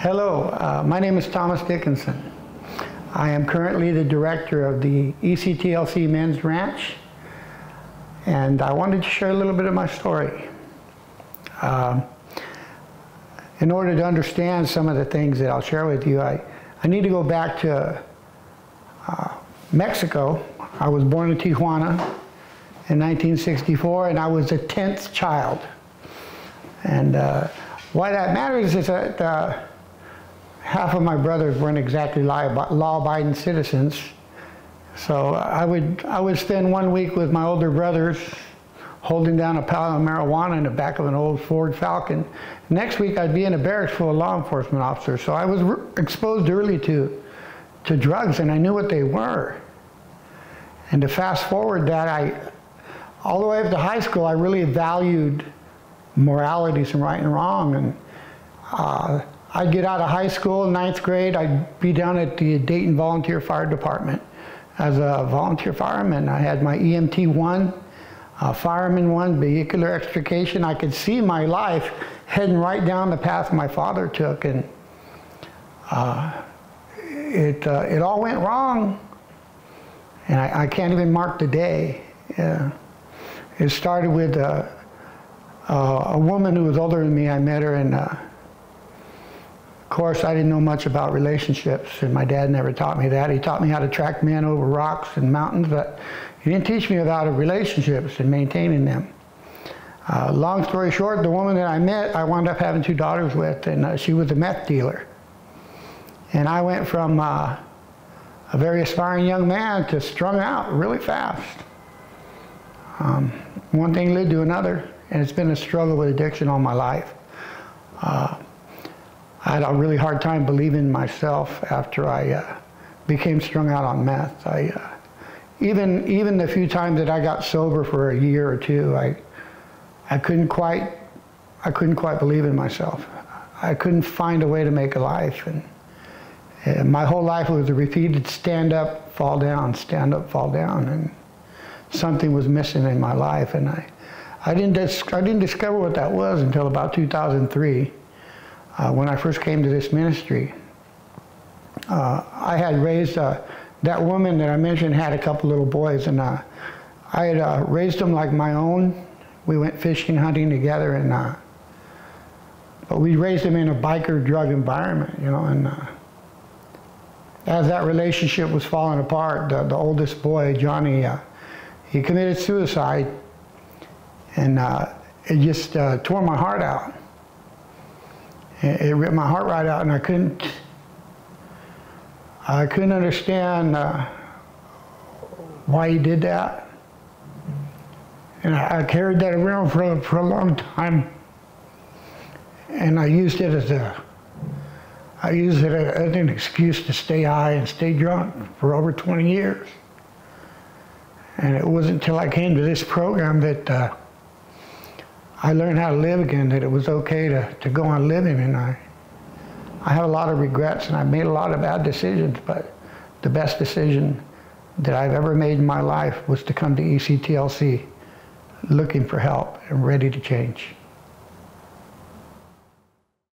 Hello, my name is Thomas Dickinson. I am currently the director of the ECTLC Men's Ranch, and I wanted to share a little bit of my story. In order to understand some of the things that I'll share with you, I need to go back to Mexico. I was born in Tijuana in 1964, and I was the 10th child. And why that matters is that half of my brothers weren't exactly law-abiding citizens. So I would spend 1 week with my older brothers holding down a pallet of marijuana in the back of an old Ford Falcon. Next week I'd be in a barracks full of law enforcement officers. So I was exposed early to drugs, and I knew what they were. And to fast forward that, all the way up to high school, I really valued moralities and right and wrong. And I'd get out of high school, 9th grade, I'd be down at the Dayton Volunteer Fire Department as a volunteer fireman. I had my EMT 1, fireman 1, vehicular extrication. I could see my life heading right down the path my father took, and it all went wrong, and I can't even mark the day. It started with a woman who was older than me. I met her, and of course I didn't know much about relationships, and my dad never taught me that. He taught me how to track men over rocks and mountains, but he didn't teach me about relationships and maintaining them. Long story short, the woman that I met, I wound up having 2 daughters with, and she was a meth dealer. And I went from a very aspiring young man to strung out really fast. One thing led to another, and it's been a struggle with addiction all my life. I had a really hard time believing in myself after I became strung out on meth. Even the few times that I got sober for a year or 2, I couldn't quite believe in myself. I couldn't find a way to make a life, and my whole life was a repeated stand up, fall down, stand up, fall down, and something was missing in my life, and I didn't discover what that was until about 2003. When I first came to this ministry. I had raised, that woman that I mentioned had a couple little boys, and I had raised them like my own. We went fishing, hunting together, and but we raised them in a biker drug environment, you know, and as that relationship was falling apart, the oldest boy, Johnny, he committed suicide, and it just tore my heart out. It ripped my heart right out, and I couldn't understand why he did that. And I carried that around for a long time, and I used it as an excuse to stay high and stay drunk for over 20 years. And it wasn't until I came to this program that I learned how to live again, that it was okay to go on living. And I have a lot of regrets, and I've made a lot of bad decisions, but the best decision that I've ever made in my life was to come to ECTLC looking for help and ready to change.